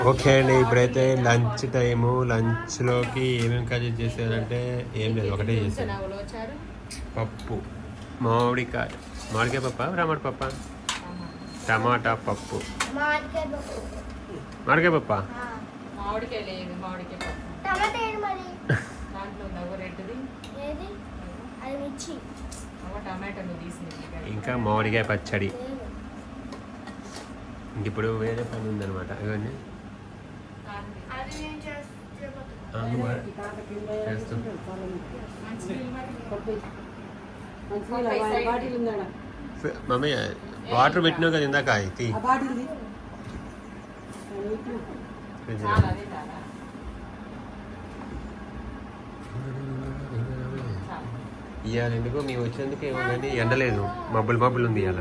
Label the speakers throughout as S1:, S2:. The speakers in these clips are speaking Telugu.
S1: ఓకే అండి, ఇప్పుడైతే లంచ్ టైము. లంచ్లోకి ఏమేమి కర్రీ చేశారంటే ఏం లేదు, ఒకటే చేశాను. పప్పు, మామిడికాయ పప్ప, రామడి పప్ప, టమాటా పప్పు, మామిడికాయ పప్ప, ఇంకా మామిడికాయ పచ్చడి. ఇంక ఇప్పుడు వేరే పని ఉందన్నమాట. ఇవన్నీ మమ్మీ వాటర్ పెట్టినావు కదా ఇందాక. ఇవాళ ఎందుకో మేము వచ్చేందుకు ఏమో కానీ ఎండలేదు, మబ్బులు ఉంది ఇవాళ.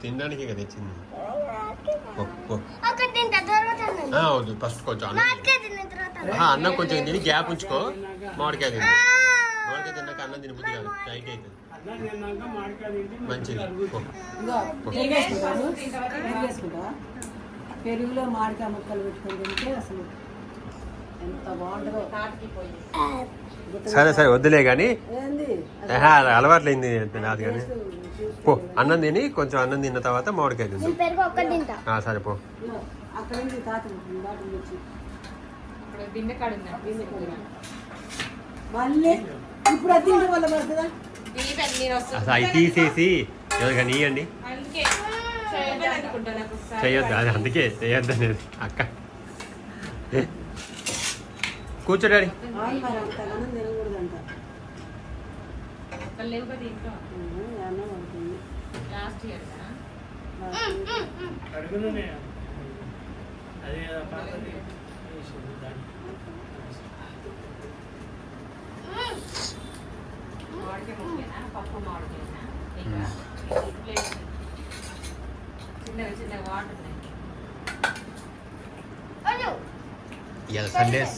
S1: తినడానికి కదా తెచ్చింది. వద్దు, ఫస్ట్ కొంచెం అన్నం కొంచెం తిని గ్యాప్ ఉంచుకో. మామిడికాయ తిన్నాక అన్నం తిని బుద్ధి కాదు, టైట్ అవుతుంది. మంచిది.
S2: పెరుగులో మామిడికాయ ముక్కలు పెట్టుకొని తింటే అసలు ఎంత బాగుంటుందో.
S1: సరే వద్దులే కానీ, అలవాట్లయింది నాది. కానీ పో, అన్నం తిని కొంచెం అన్నం తిన్న తర్వాత మామిడికాయ తింది. సరే పో. అసలు అవి తీసేసి ఎవరికైనా ఇవ్వండి. చెయ్యొద్దు, అది అందుకే చెయ్యొద్దు అనేది. అక్క కూర్చోడాడి.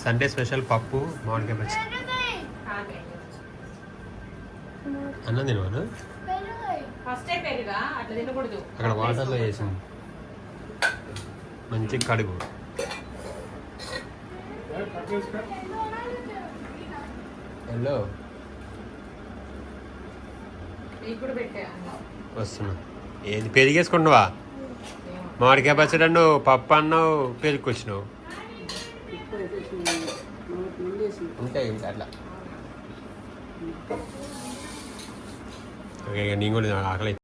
S1: సండే స్పెషల్ పప్పు, మామిడికాయ పచ్చడి. అన్నం తినవాను అక్కడ వాటర్లో వేసింది. మంచి కడుగు. హలో, వస్తున్నా. ఏది పెరిగేసుకుంటున్నావా? మామిడికాయ పచ్చడి అన్నావు, పప్పు అన్నావు, పెరుగుకొచ్చినావు. ఉంటాయి ఇంకా అట్లా. ఓకే, నేను కూడా ఆకలి.